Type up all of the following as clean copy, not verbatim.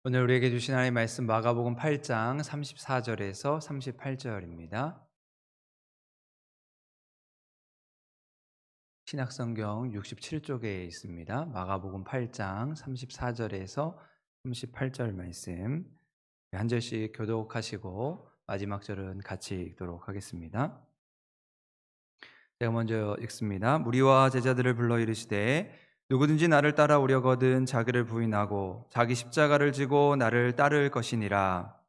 오늘 우리에게 주신 하나님의 말씀 마가복음 8장 34절에서 38절입니다. 신약성경 67쪽에 있습니다. 마가복음 8장 34절에서 38절 말씀 한 절씩 교독하시고 마지막 절은 같이 읽도록 하겠습니다. 제가 먼저 읽습니다. 무리와 제자들을 불러 이르시되 누구든지 나를 따라오려거든 자기를 부인하고 자기 십자가를 지고 나를 따를 것이니라.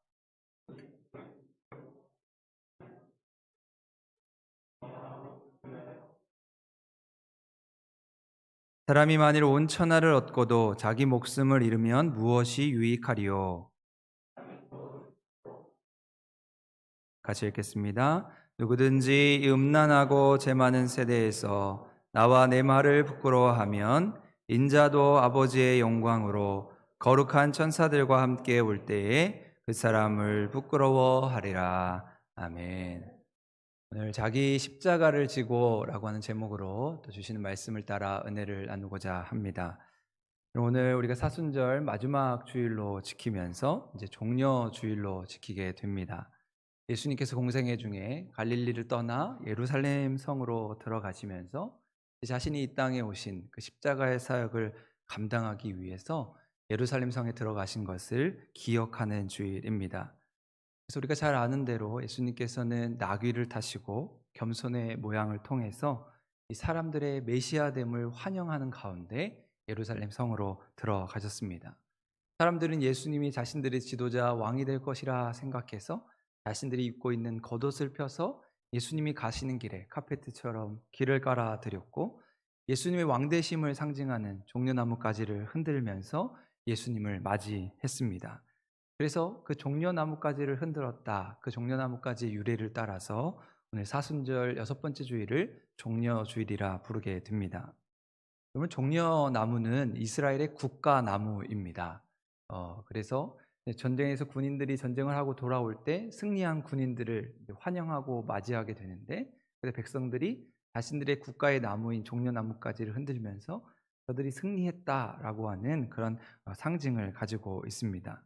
사람이 만일 온 천하를 얻고도 자기 목숨을 잃으면 무엇이 유익하리요? 같이 읽겠습니다. 누구든지 이 음란하고 재 많은 세대에서 나와 내 말을 부끄러워하면 인자도 아버지의 영광으로 거룩한 천사들과 함께 올 때에 그 사람을 부끄러워하리라. 아멘. 오늘 자기 십자가를 지고라고 하는 제목으로 또 주시는 말씀을 따라 은혜를 나누고자 합니다. 오늘 우리가 사순절 마지막 주일로 지키면서 이제 종려 주일로 지키게 됩니다. 예수님께서 공생애 중에 갈릴리를 떠나 예루살렘 성으로 들어가시면서 자신이 이 땅에 오신 그 십자가의 사역을 감당하기 위해서 예루살렘 성에 들어가신 것을 기억하는 주일입니다. 그래서 우리가 잘 아는 대로 예수님께서는 나귀를 타시고 겸손의 모양을 통해서 이 사람들의 메시아됨을 환영하는 가운데 예루살렘 성으로 들어가셨습니다. 사람들은 예수님이 자신들의 지도자 왕이 될 것이라 생각해서 자신들이 입고 있는 겉옷을 펴서 예수님이 가시는 길에 카페트처럼 길을 깔아 드렸고, 예수님의 왕대심을 상징하는 종려나무 가지를 흔들면서 예수님을 맞이했습니다. 그래서 그 종려나무가지를 흔들었다, 그 종려나무가지의 유래를 따라서 오늘 사순절 여섯 번째 주일을 종려주일이라 부르게 됩니다. 여러분, 종려나무는 이스라엘의 국가나무입니다. 그래서 전쟁에서 군인들이 전쟁을 하고 돌아올 때 승리한 군인들을 환영하고 맞이하게 되는데, 그래서 백성들이 자신들의 국가의 나무인 종려나무가지를 흔들면서 저들이 승리했다라고 하는 그런 상징을 가지고 있습니다.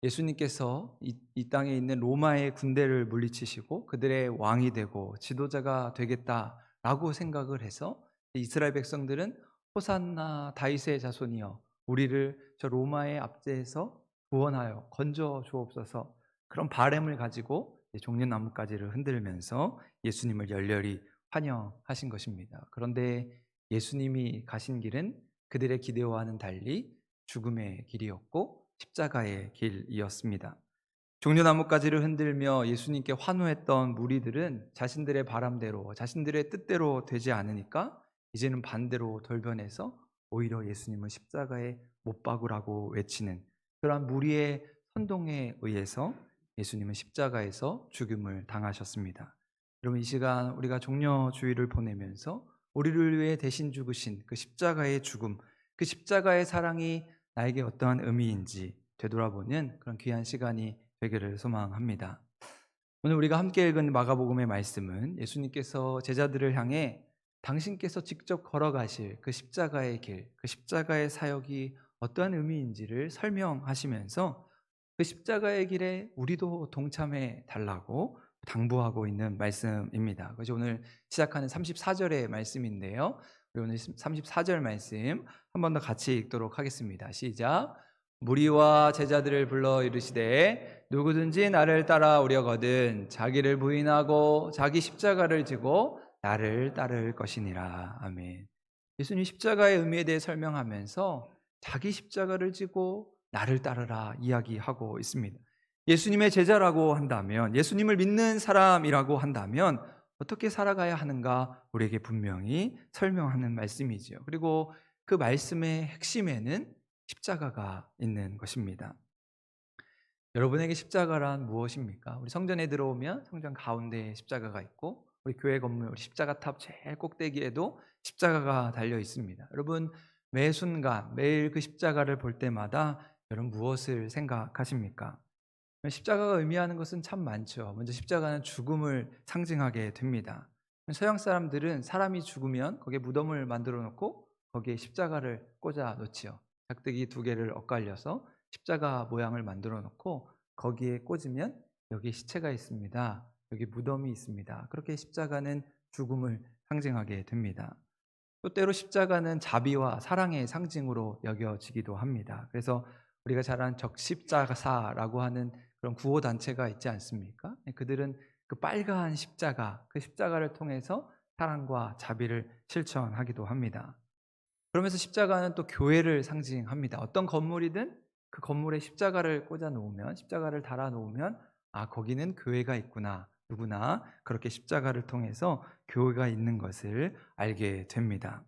예수님께서 이 땅에 있는 로마의 군대를 물리치시고 그들의 왕이 되고 지도자가 되겠다라고 생각을 해서 이스라엘 백성들은 호산나 다윗의 자손이여 우리를 저 로마의 압제에서 구원하여 건져 주옵소서, 그런 바램을 가지고 종려나무가지를 흔들면서 예수님을 열렬히 환영하신 것입니다. 그런데 예수님이 가신 길은 그들의 기대와는 달리 죽음의 길이었고 십자가의 길이었습니다. 종려나무가지를 흔들며 예수님께 환호했던 무리들은 자신들의 바람대로 자신들의 뜻대로 되지 않으니까 이제는 반대로 돌변해서 오히려 예수님을 십자가에 못 박으라고 외치는 그러한 무리의 선동에 의해서 예수님은 십자가에서 죽음을 당하셨습니다. 여러분, 이 시간 우리가 종려주의를 보내면서 우리를 위해 대신 죽으신 그 십자가의 죽음, 그 십자가의 사랑이 나에게 어떠한 의미인지 되돌아보는 그런 귀한 시간이 되기를 소망합니다. 오늘 우리가 함께 읽은 마가복음의 말씀은 예수님께서 제자들을 향해 당신께서 직접 걸어가실 그 십자가의 길, 그 십자가의 사역이 어떠한 의미인지를 설명하시면서 그 십자가의 길에 우리도 동참해 달라고 당부하고 있는 말씀입니다. 그래서 오늘 시작하는 34절의 말씀인데요. 우리 오늘 34절 말씀 한 번 더 같이 읽도록 하겠습니다. 시작. 무리와 제자들을 불러 이르시되 누구든지 나를 따라오려거든 자기를 부인하고 자기 십자가를 지고 나를 따를 것이니라. 아멘. 예수님 십자가의 의미에 대해 설명하면서 자기 십자가를 지고 나를 따르라 이야기하고 있습니다. 예수님의 제자라고 한다면, 예수님을 믿는 사람이라고 한다면 어떻게 살아가야 하는가 우리에게 분명히 설명하는 말씀이지요. 그리고 그 말씀의 핵심에는 십자가가 있는 것입니다. 여러분에게 십자가란 무엇입니까? 우리 성전에 들어오면 성전 가운데에 십자가가 있고, 우리 교회 건물 우리 십자가탑 제일 꼭대기에도 십자가가 달려 있습니다. 여러분, 매 순간 매일 그 십자가를 볼 때마다 여러분 무엇을 생각하십니까? 십자가가 의미하는 것은 참 많죠. 먼저 십자가는 죽음을 상징하게 됩니다. 서양 사람들은 사람이 죽으면 거기에 무덤을 만들어 놓고 거기에 십자가를 꽂아 놓지요. 작대기 두 개를 엇갈려서 십자가 모양을 만들어 놓고 거기에 꽂으면 여기 시체가 있습니다. 여기 무덤이 있습니다. 그렇게 십자가는 죽음을 상징하게 됩니다. 또 때로 십자가는 자비와 사랑의 상징으로 여겨지기도 합니다. 그래서 우리가 잘 아는 적십자사라고 하는 그런 구호 단체가 있지 않습니까? 그들은 그 빨간 십자가, 그 십자가를 통해서 사랑과 자비를 실천하기도 합니다. 그러면서 십자가는 또 교회를 상징합니다. 어떤 건물이든 그 건물에 십자가를 꽂아 놓으면, 십자가를 달아 놓으면 거기는 교회가 있구나. 누구나 그렇게 십자가를 통해서 교회가 있는 것을 알게 됩니다.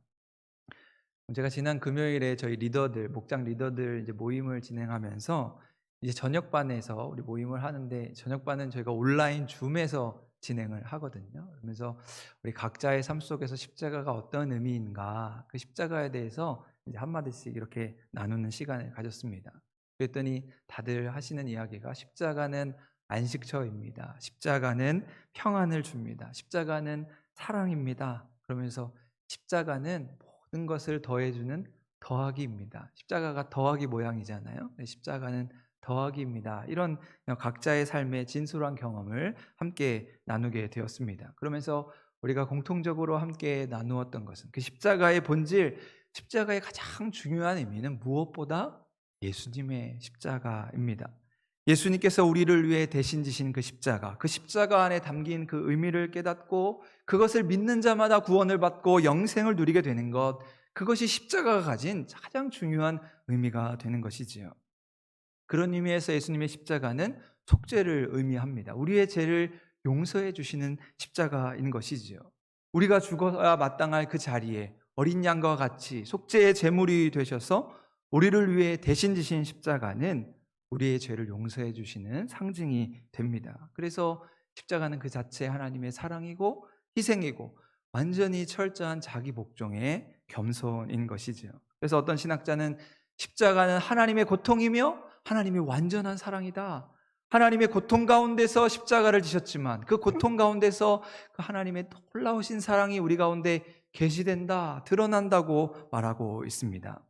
제가 지난 금요일에 저희 리더들, 목장 리더들 이제 모임을 진행하면서 이제 저녁반에서 우리 모임을 하는데, 저녁반은 저희가 온라인 줌에서 진행을 하거든요. 그러면서 우리 각자의 삶 속에서 십자가가 어떤 의미인가, 그 십자가에 대해서 이제 한마디씩 이렇게 나누는 시간을 가졌습니다. 그랬더니 다들 하시는 이야기가 십자가는 안식처입니다. 십자가는 평안을 줍니다. 십자가는 사랑입니다. 그러면서 십자가는 모든 것을 더해주는 더하기입니다. 십자가가 더하기 모양이잖아요. 십자가는 더하기입니다. 이런 각자의 삶의 진솔한 경험을 함께 나누게 되었습니다. 그러면서 우리가 공통적으로 함께 나누었던 것은 그 십자가의 본질, 십자가의 가장 중요한 의미는 무엇보다 예수님의 십자가입니다. 예수님께서 우리를 위해 대신 지신 그 십자가 안에 담긴 그 의미를 깨닫고 그것을 믿는 자마다 구원을 받고 영생을 누리게 되는 것, 그것이 십자가가 가진 가장 중요한 의미가 되는 것이지요. 그런 의미에서 예수님의 십자가는 속죄를 의미합니다. 우리의 죄를 용서해 주시는 십자가인 것이지요. 우리가 죽어야 마땅할 그 자리에 어린 양과 같이 속죄의 제물이 되셔서 우리를 위해 대신 지신 십자가는 우리의 죄를 용서해 주시는 상징이 됩니다. 그래서 십자가는 그 자체 하나님의 사랑이고 희생이고 완전히 철저한 자기 복종의 겸손인 것이지요. 그래서 어떤 신학자는 십자가는 하나님의 고통이며 하나님의 완전한 사랑이다. 하나님의 고통 가운데서 십자가를 지셨지만 그 고통 가운데서 그 하나님의 놀라우신 사랑이 우리 가운데 계시된다, 드러난다고 말하고 있습니다.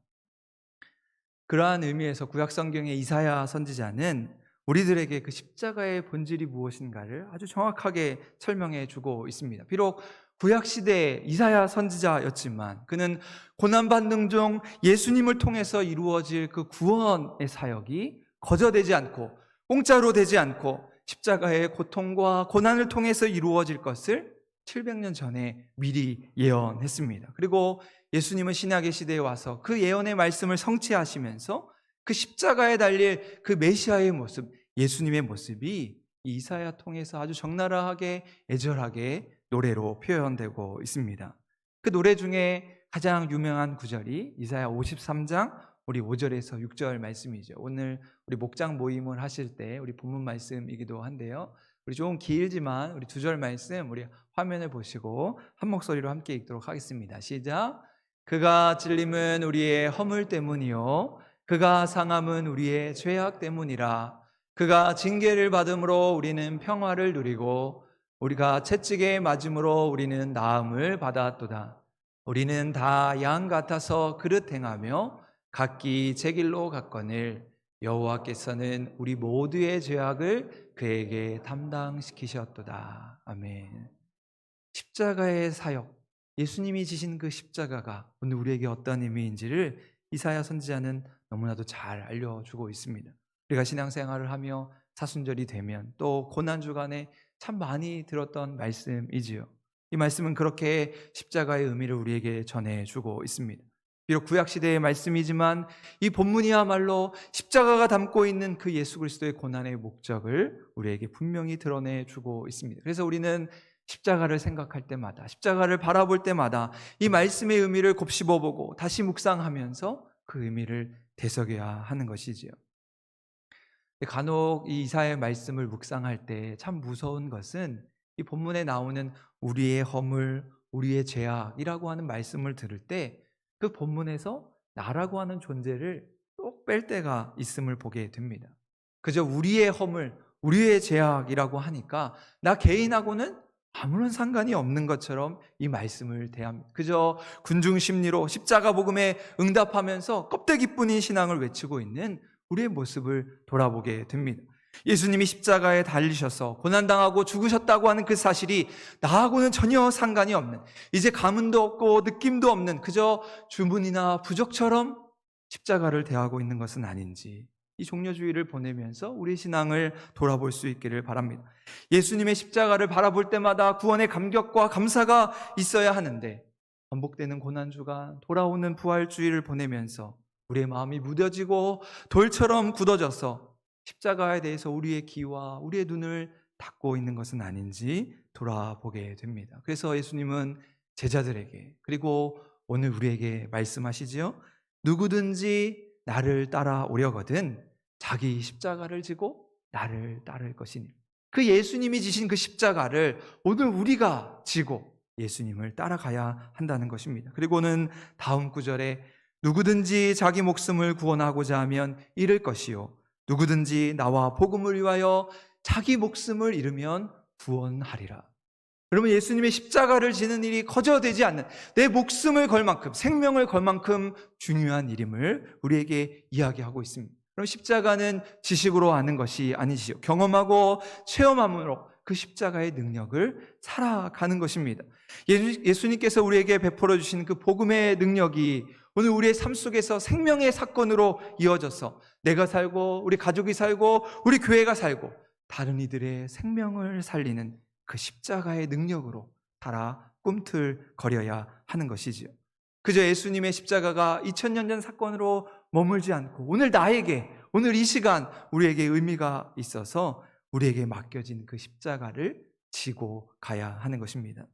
그러한 의미에서 구약성경의 이사야 선지자는 우리들에게 그 십자가의 본질이 무엇인가를 아주 정확하게 설명해 주고 있습니다. 비록 구약시대의 이사야 선지자였지만 그는 고난받는 중 예수님을 통해서 이루어질 그 구원의 사역이 거저되지 않고 공짜로 되지 않고 십자가의 고통과 고난을 통해서 이루어질 것을 700년 전에 미리 예언했습니다. 그리고 예수님은 신약의 시대에 와서 그 예언의 말씀을 성취하시면서 그 십자가에 달릴 그 메시아의 모습, 예수님의 모습이 이사야 통해서 아주 적나라하게 애절하게 노래로 표현되고 있습니다. 그 노래 중에 가장 유명한 구절이 이사야 53장 우리 5절에서 6절 말씀이죠. 오늘 우리 목장 모임을 하실 때 우리 본문 말씀이기도 한데요. 우리 좀 길지만 우리 2절 말씀 우리 화면을 보시고 한 목소리로 함께 읽도록 하겠습니다. 시작. 그가 찔림은 우리의 허물 때문이요 그가 상함은 우리의 죄악 때문이라. 그가 징계를 받음으로 우리는 평화를 누리고 우리가 채찍에 맞음으로 우리는 나음을 받았도다. 우리는 다 양 같아서 그릇 행하며 각기 제 길로 갔거늘 여호와께서는 우리 모두의 죄악을 그에게 담당시키셨도다. 아멘. 십자가의 사역, 예수님이 지신 그 십자가가 오늘 우리에게 어떤 의미인지를 이사야 선지자는 너무나도 잘 알려주고 있습니다. 우리가 신앙생활을 하며 사순절이 되면 또 고난주간에 참 많이 들었던 말씀이지요. 이 말씀은 그렇게 십자가의 의미를 우리에게 전해주고 있습니다. 비록 구약시대의 말씀이지만 이 본문이야말로 십자가가 담고 있는 그 예수 그리스도의 고난의 목적을 우리에게 분명히 드러내주고 있습니다. 그래서 우리는 십자가를 생각할 때마다, 십자가를 바라볼 때마다 이 말씀의 의미를 곱씹어보고 다시 묵상하면서 그 의미를 되새겨야 하는 것이지요. 간혹 이 이사야의 말씀을 묵상할 때 참 무서운 것은 이 본문에 나오는 우리의 허물, 우리의 죄악이라고 하는 말씀을 들을 때 그 본문에서 나라고 하는 존재를 쏙 뺄 때가 있음을 보게 됩니다. 그저 우리의 허물, 우리의 죄악이라고 하니까 나 개인하고는 아무런 상관이 없는 것처럼 이 말씀을 대합니다. 그저 군중 심리로 십자가 복음에 응답하면서 껍데기뿐인 신앙을 외치고 있는 우리의 모습을 돌아보게 됩니다. 예수님이 십자가에 달리셔서 고난당하고 죽으셨다고 하는 그 사실이 나하고는 전혀 상관이 없는, 이제 감흥도 없고 느낌도 없는 그저 주문이나 부적처럼 십자가를 대하고 있는 것은 아닌지, 이 종려주의를 보내면서 우리 신앙을 돌아볼 수 있기를 바랍니다. 예수님의 십자가를 바라볼 때마다 구원의 감격과 감사가 있어야 하는데, 반복되는 고난주간, 돌아오는 부활주의를 보내면서 우리의 마음이 무뎌지고 돌처럼 굳어져서 십자가에 대해서 우리의 귀와 우리의 눈을 닫고 있는 것은 아닌지 돌아보게 됩니다. 그래서 예수님은 제자들에게, 그리고 오늘 우리에게 말씀하시지요. 누구든지 나를 따라오려거든 자기 십자가를 지고 나를 따를 것이니. 그 예수님이 지신 그 십자가를 오늘 우리가 지고 예수님을 따라가야 한다는 것입니다. 그리고는 다음 구절에 누구든지 자기 목숨을 구원하고자 하면 잃을 것이요 누구든지 나와 복음을 위하여 자기 목숨을 잃으면 구원하리라. 여러분, 예수님의 십자가를 지는 일이 거저되지 않는, 내 목숨을 걸 만큼, 생명을 걸 만큼 중요한 일임을 우리에게 이야기하고 있습니다. 그럼 십자가는 지식으로 아는 것이 아니시죠. 경험하고 체험함으로 그 십자가의 능력을 살아가는 것입니다. 예수님께서 우리에게 베풀어 주신 그 복음의 능력이 오늘 우리의 삶 속에서 생명의 사건으로 이어져서 내가 살고 우리 가족이 살고 우리 교회가 살고 다른 이들의 생명을 살리는 그 십자가의 능력으로 살아 꿈틀거려야 하는 것이지요. 그저 예수님의 십자가가 2000년 전 사건으로 머물지 않고 오늘 나에게, 오늘 이 시간 우리에게 의미가 있어서 우리에게 맡겨진 그 십자가를 지고 가야 하는 것입니다.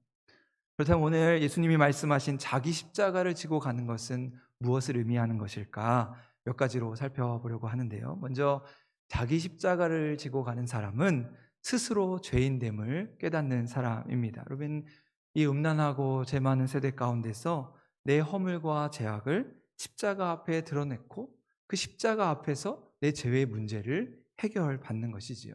그렇다면 오늘 예수님이 말씀하신 자기 십자가를 지고 가는 것은 무엇을 의미하는 것일까? 몇 가지로 살펴보려고 하는데요. 먼저 자기 십자가를 지고 가는 사람은 스스로 죄인됨을 깨닫는 사람입니다. 여러분, 이 음란하고 죄 많은 세대 가운데서 내 허물과 죄악을 십자가 앞에 드러냈고 그 십자가 앞에서 내 죄의 문제를 해결받는 것이지요.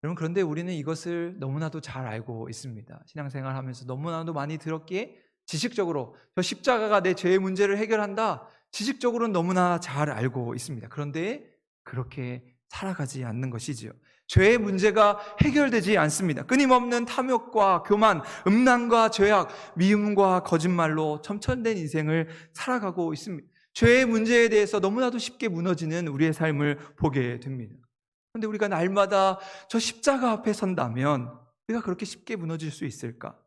여러분, 그런데 우리는 이것을 너무나도 잘 알고 있습니다. 신앙생활 하면서 너무나도 많이 들었기에 지식적으로 저 십자가가 내 죄의 문제를 해결한다, 지식적으로는 너무나 잘 알고 있습니다. 그런데 그렇게 살아가지 않는 것이지요. 죄의 문제가 해결되지 않습니다. 끊임없는 탐욕과 교만, 음란과 죄악, 미움과 거짓말로 점천된 인생을 살아가고 있습니다. 죄의 문제에 대해서 너무나도 쉽게 무너지는 우리의 삶을 보게 됩니다. 그런데 우리가 날마다 저 십자가 앞에 선다면 우리가 그렇게 쉽게 무너질 수 있을까?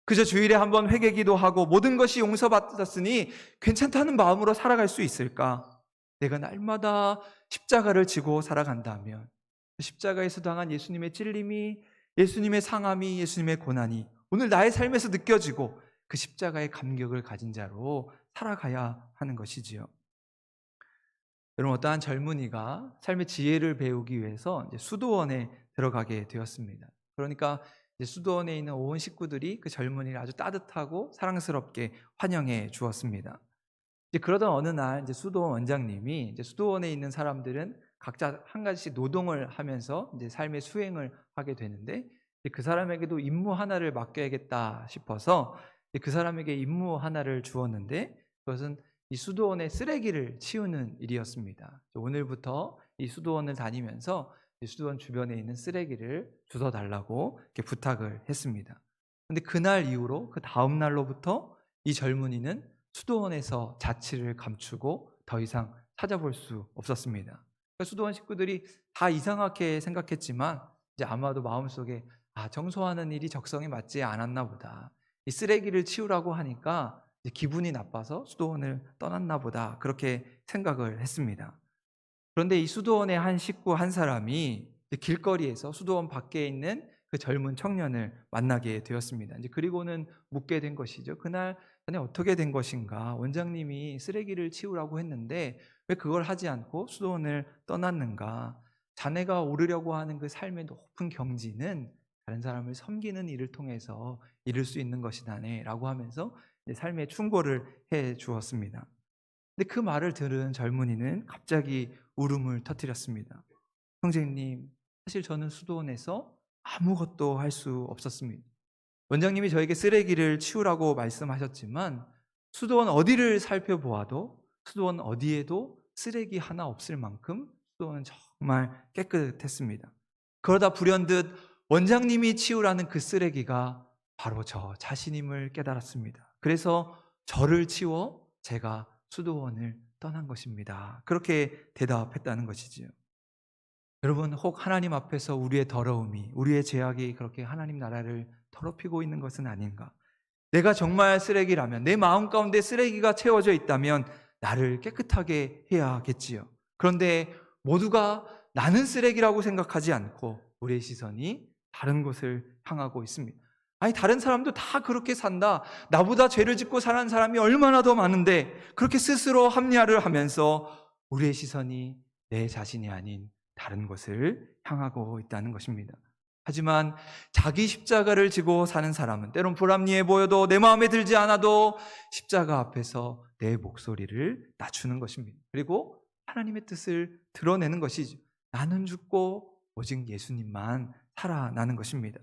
그저 주일에 한번 회개기도 하고 모든 것이 용서받았으니 괜찮다는 마음으로 살아갈 수 있을까? 내가 날마다 십자가를 지고 살아간다면 십자가에서 당한 예수님의 찔림이, 예수님의 상함이, 예수님의 고난이 오늘 나의 삶에서 느껴지고 그 십자가의 감격을 가진 자로 살아가야 하는 것이지요. 여러분, 어떠한 젊은이가 삶의 지혜를 배우기 위해서 이제 수도원에 들어가게 되었습니다. 그러니까 이제 수도원에 있는 온 식구들이 그 젊은이를 아주 따뜻하고 사랑스럽게 환영해 주었습니다. 이제 그러던 어느 날 이제 수도원 원장님이 이제 수도원에 있는 사람들은 각자 한 가지씩 노동을 하면서 이제 삶의 수행을 하게 되는데, 그 사람에게도 임무 하나를 맡겨야겠다 싶어서 그 사람에게 임무 하나를 주었는데, 그것은 이 수도원의 쓰레기를 치우는 일이었습니다. 오늘부터 이 수도원을 다니면서 수도원 주변에 있는 쓰레기를 주워달라고 이렇게 부탁을 했습니다. 그런데 그날 이후로 그 다음 날로부터 이 젊은이는 수도원에서 자취를 감추고 더 이상 찾아볼 수 없었습니다. 수도원 식구들이 다 이상하게 생각했지만 이제 아마도 마음속에 청소하는 일이 적성에 맞지 않았나 보다, 이 쓰레기를 치우라고 하니까 기분이 나빠서 수도원을 떠났나 보다, 그렇게 생각을 했습니다. 그런데 이 수도원의 한 식구 한 사람이 길거리에서 수도원 밖에 있는 그 젊은 청년을 만나게 되었습니다. 이제 그리고는 묻게 된 것이죠. 그날 전에 어떻게 된 것인가? 원장님이 쓰레기를 치우라고 했는데 왜 그걸 하지 않고 수도원을 떠났는가? 자네가 오르려고 하는 그 삶의 높은 경지는 다른 사람을 섬기는 일을 통해서 이룰 수 있는 것이다네 라고 하면서 삶의 충고를 해 주었습니다. 근데 그 말을 들은 젊은이는 갑자기 울음을 터뜨렸습니다. 형제님, 사실 저는 수도원에서 아무것도 할 수 없었습니다. 원장님이 저에게 쓰레기를 치우라고 말씀하셨지만 수도원 어디를 살펴보아도 수도원 어디에도 쓰레기 하나 없을 만큼 수도원은 정말 깨끗했습니다. 그러다 불현듯 원장님이 치우라는 그 쓰레기가 바로 저 자신임을 깨달았습니다. 그래서 저를 치워 제가 수도원을 떠난 것입니다. 그렇게 대답했다는 것이지요. 여러분, 혹 하나님 앞에서 우리의 더러움이, 우리의 죄악이 그렇게 하나님 나라를 더럽히고 있는 것은 아닌가? 내가 정말 쓰레기라면, 내 마음 가운데 쓰레기가 채워져 있다면 나를 깨끗하게 해야겠지요. 그런데 모두가 나는 쓰레기라고 생각하지 않고 우리의 시선이 다른 곳을 향하고 있습니다. 아니, 다른 사람도 다 그렇게 산다. 나보다 죄를 짓고 사는 사람이 얼마나 더 많은데, 그렇게 스스로 합리화를 하면서 우리의 시선이 내 자신이 아닌 다른 곳을 향하고 있다는 것입니다. 하지만 자기 십자가를 지고 사는 사람은 때론 불합리해 보여도 내 마음에 들지 않아도 십자가 앞에서 내 목소리를 낮추는 것입니다. 그리고 하나님의 뜻을 드러내는 것이죠. 나는 죽고 오직 예수님만 살아나는 것입니다.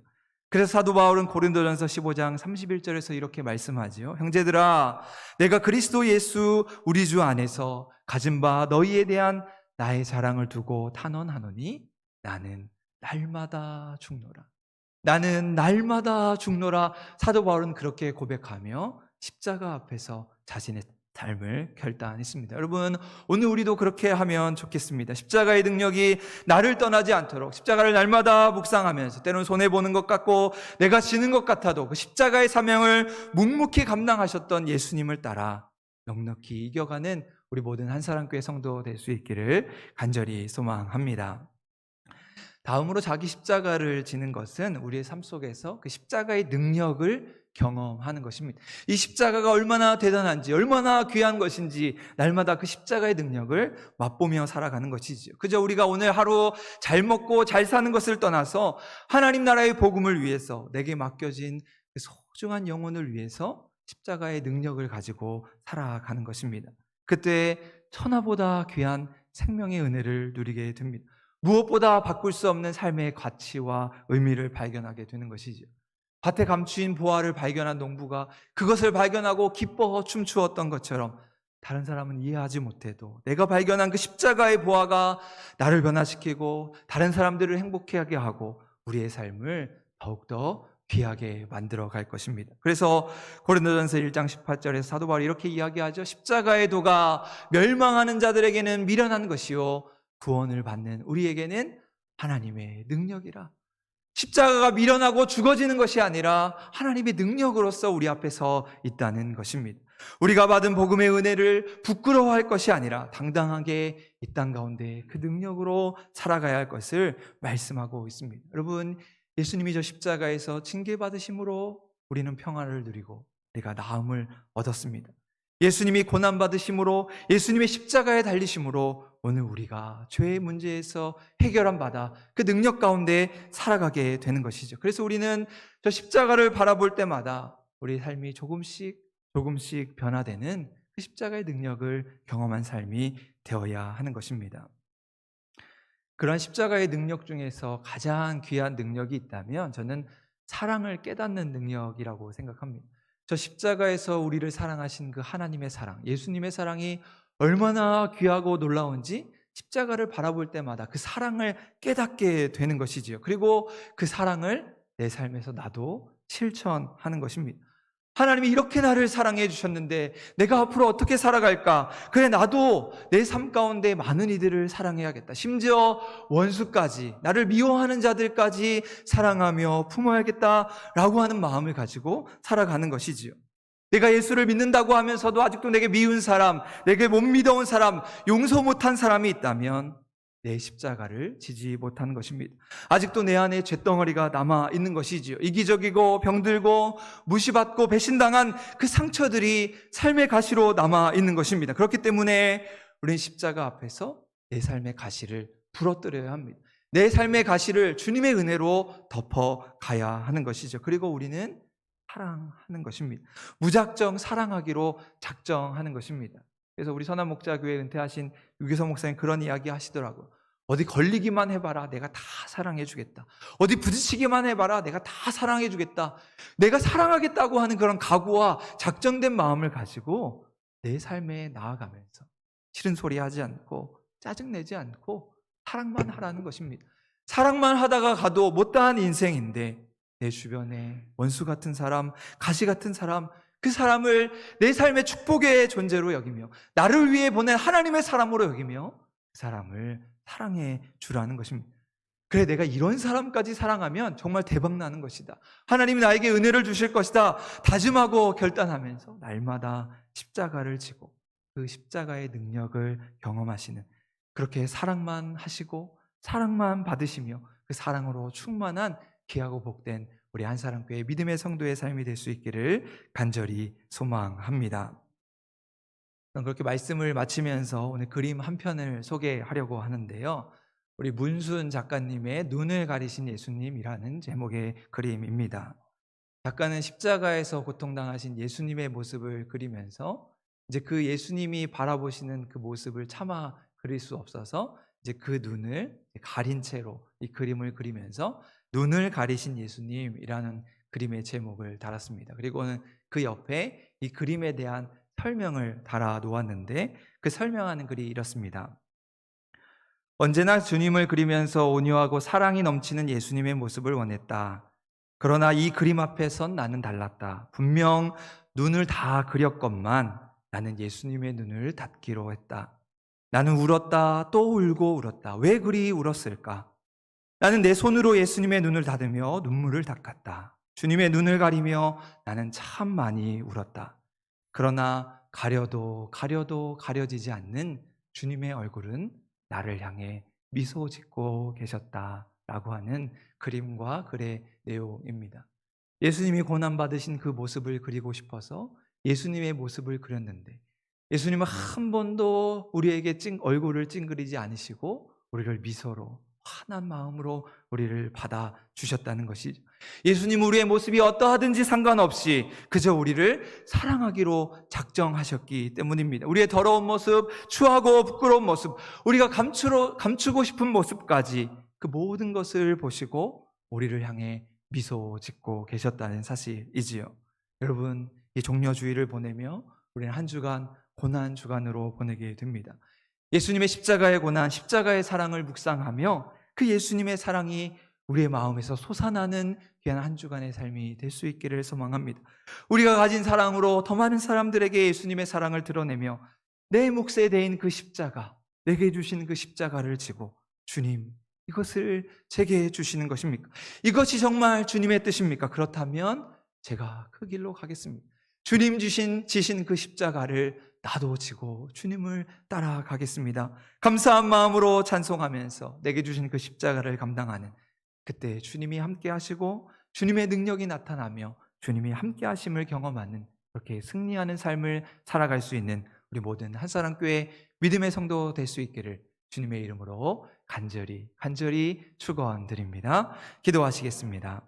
그래서 사도 바울은 고린도전서 15장 31절에서 이렇게 말씀하지요. 형제들아, 내가 그리스도 예수 우리 주 안에서 가진 바 너희에 대한 나의 자랑을 두고 탄원하노니 나는 날마다 죽노라. 나는 날마다 죽노라. 사도 바울은 그렇게 고백하며 십자가 앞에서 자신의 삶을 결단했습니다. 여러분, 오늘 우리도 그렇게 하면 좋겠습니다. 십자가의 능력이 나를 떠나지 않도록 십자가를 날마다 묵상하면서, 때로는 손해보는 것 같고 내가 지는 것 같아도 그 십자가의 사명을 묵묵히 감당하셨던 예수님을 따라 넉넉히 이겨가는 우리 모든 한사랑교회 성도 될 수 있기를 간절히 소망합니다. 다음으로 자기 십자가를 지는 것은 우리의 삶 속에서 그 십자가의 능력을 경험하는 것입니다. 이 십자가가 얼마나 대단한지, 얼마나 귀한 것인지 날마다 그 십자가의 능력을 맛보며 살아가는 것이지요. 그저 우리가 오늘 하루 잘 먹고 잘 사는 것을 떠나서 하나님 나라의 복음을 위해서, 내게 맡겨진 그 소중한 영혼을 위해서 십자가의 능력을 가지고 살아가는 것입니다. 그때 천하보다 귀한 생명의 은혜를 누리게 됩니다. 무엇보다 바꿀 수 없는 삶의 가치와 의미를 발견하게 되는 것이죠. 밭에 감추인 보화를 발견한 농부가 그것을 발견하고 기뻐 춤추었던 것처럼, 다른 사람은 이해하지 못해도 내가 발견한 그 십자가의 보화가 나를 변화시키고 다른 사람들을 행복하게 하고 우리의 삶을 더욱더 귀하게 만들어 갈 것입니다. 그래서 고린도전서 1장 18절에서 사도 바울이 이렇게 이야기하죠. 십자가의 도가 멸망하는 자들에게는 미련한 것이요 구원을 받는 우리에게는 하나님의 능력이라. 십자가가 미련하고 죽어지는 것이 아니라 하나님의 능력으로서 우리 앞에 서 있다는 것입니다. 우리가 받은 복음의 은혜를 부끄러워할 것이 아니라 당당하게 이 땅 가운데 그 능력으로 살아가야 할 것을 말씀하고 있습니다. 여러분, 예수님이 저 십자가에서 징계받으심으로 우리는 평화를 누리고 우리가 나음을 얻었습니다. 예수님이 고난받으심으로, 예수님의 십자가에 달리심으로 오늘 우리가 죄의 문제에서 해결함 받아 그 능력 가운데 살아가게 되는 것이죠. 그래서 우리는 저 십자가를 바라볼 때마다 우리 삶이 조금씩 변화되는 그 십자가의 능력을 경험한 삶이 되어야 하는 것입니다. 그러한 십자가의 능력 중에서 가장 귀한 능력이 있다면 저는 사랑을 깨닫는 능력이라고 생각합니다. 저 십자가에서 우리를 사랑하신 그 하나님의 사랑, 예수님의 사랑이 얼마나 귀하고 놀라운지 십자가를 바라볼 때마다 그 사랑을 깨닫게 되는 것이지요. 그리고 그 사랑을 내 삶에서 나도 실천하는 것입니다. 하나님이 이렇게 나를 사랑해 주셨는데 내가 앞으로 어떻게 살아갈까? 그래, 나도 내 삶 가운데 많은 이들을 사랑해야겠다. 심지어 원수까지, 나를 미워하는 자들까지 사랑하며 품어야겠다라고 하는 마음을 가지고 살아가는 것이지요. 내가 예수를 믿는다고 하면서도 아직도 내게 미운 사람, 내게 못 믿어온 사람, 용서 못한 사람이 있다면 내 십자가를 지지 못하는 것입니다. 아직도 내 안에 쇳덩어리가 남아있는 것이지요. 이기적이고 병들고 무시받고 배신당한 그 상처들이 삶의 가시로 남아있는 것입니다. 그렇기 때문에 우리는 십자가 앞에서 내 삶의 가시를 부러뜨려야 합니다. 내 삶의 가시를 주님의 은혜로 덮어가야 하는 것이죠. 그리고 우리는 사랑하는 것입니다. 무작정 사랑하기로 작정하는 것입니다. 그래서 우리 선한 목자교회 은퇴하신 유기성 목사님 그런 이야기 하시더라고요. 어디 걸리기만 해봐라, 내가 다 사랑해주겠다. 어디 부딪히기만 해봐라, 내가 다 사랑해주겠다. 내가 사랑하겠다고 하는 그런 각오와 작정된 마음을 가지고 내 삶에 나아가면서 싫은 소리 하지 않고 짜증내지 않고 사랑만 하라는 것입니다. 사랑만 하다가 가도 못다한 인생인데 내 주변에 원수 같은 사람, 가시 같은 사람, 그 사람을 내 삶의 축복의 존재로 여기며 나를 위해 보낸 하나님의 사람으로 여기며 그 사람을 사랑해 주라는 것입니다. 그래, 내가 이런 사람까지 사랑하면 정말 대박 나는 것이다. 하나님이 나에게 은혜를 주실 것이다. 다짐하고 결단하면서 날마다 십자가를 지고 그 십자가의 능력을 경험하시는, 그렇게 사랑만 하시고 사랑만 받으시며 그 사랑으로 충만한 귀하고 복된 우리 한사랑교회 믿음의 성도의 삶이 될 수 있기를 간절히 소망합니다. 그렇게 말씀을 마치면서 오늘 그림 한 편을 소개하려고 하는데요. 우리 문순 작가님의 눈을 가리신 예수님이라는 제목의 그림입니다. 작가는 십자가에서 고통당하신 예수님의 모습을 그리면서 이제 그 예수님이 바라보시는 그 모습을 차마 그릴 수 없어서 이제 그 눈을 가린 채로 이 그림을 그리면서 눈을 가리신 예수님이라는 그림의 제목을 달았습니다. 그리고는 그 옆에 이 그림에 대한 설명을 달아 놓았는데 그 설명하는 글이 이렇습니다. 언제나 주님을 그리면서 온유하고 사랑이 넘치는 예수님의 모습을 원했다. 그러나 이 그림 앞에 선 나는 달랐다. 분명 눈을 다 그렸건만 나는 예수님의 눈을 닫기로 했다. 나는 울었다, 또 울고 울었다. 왜 그리 울었을까? 나는 내 손으로 예수님의 눈을 닫으며 눈물을 닦았다. 주님의 눈을 가리며 나는 참 많이 울었다. 그러나 가려도 가려지지 않는 주님의 얼굴은 나를 향해 미소 짓고 계셨다라고 하는 그림과 글의 내용입니다. 예수님이 고난받으신 그 모습을 그리고 싶어서 예수님의 모습을 그렸는데 예수님은 한 번도 우리에게 얼굴을 찡그리지 않으시고 우리를 미소로 환한 마음으로 우리를 받아주셨다는 것이죠. 예수님은 우리의 모습이 어떠하든지 상관없이 그저 우리를 사랑하기로 작정하셨기 때문입니다. 우리의 더러운 모습, 추하고 부끄러운 모습, 우리가 감추고 싶은 모습까지 그 모든 것을 보시고 우리를 향해 미소 짓고 계셨다는 사실이지요. 여러분, 이 종려주의를 보내며 우리는 한 주간 고난 주간으로 보내게 됩니다. 예수님의 십자가의 고난, 십자가의 사랑을 묵상하며 그 예수님의 사랑이 우리의 마음에서 솟아나는 귀한 한 주간의 삶이 될 수 있기를 소망합니다. 우리가 가진 사랑으로 더 많은 사람들에게 예수님의 사랑을 드러내며 내 몫에 대인 그 십자가, 내게 주신 그 십자가를 지고 주님, 이것을 제게 주시는 것입니까? 이것이 정말 주님의 뜻입니까? 그렇다면 제가 그 길로 가겠습니다. 주님 지신 그 십자가를 나도 지고 주님을 따라가겠습니다. 감사한 마음으로 찬송하면서 내게 주신 그 십자가를 감당하는, 그때 주님이 함께 하시고 주님의 능력이 나타나며 주님이 함께 하심을 경험하는, 그렇게 승리하는 삶을 살아갈 수 있는 우리 모든 한사랑교회 믿음의 성도 될 수 있기를 주님의 이름으로 간절히 축원드립니다. 기도하시겠습니다.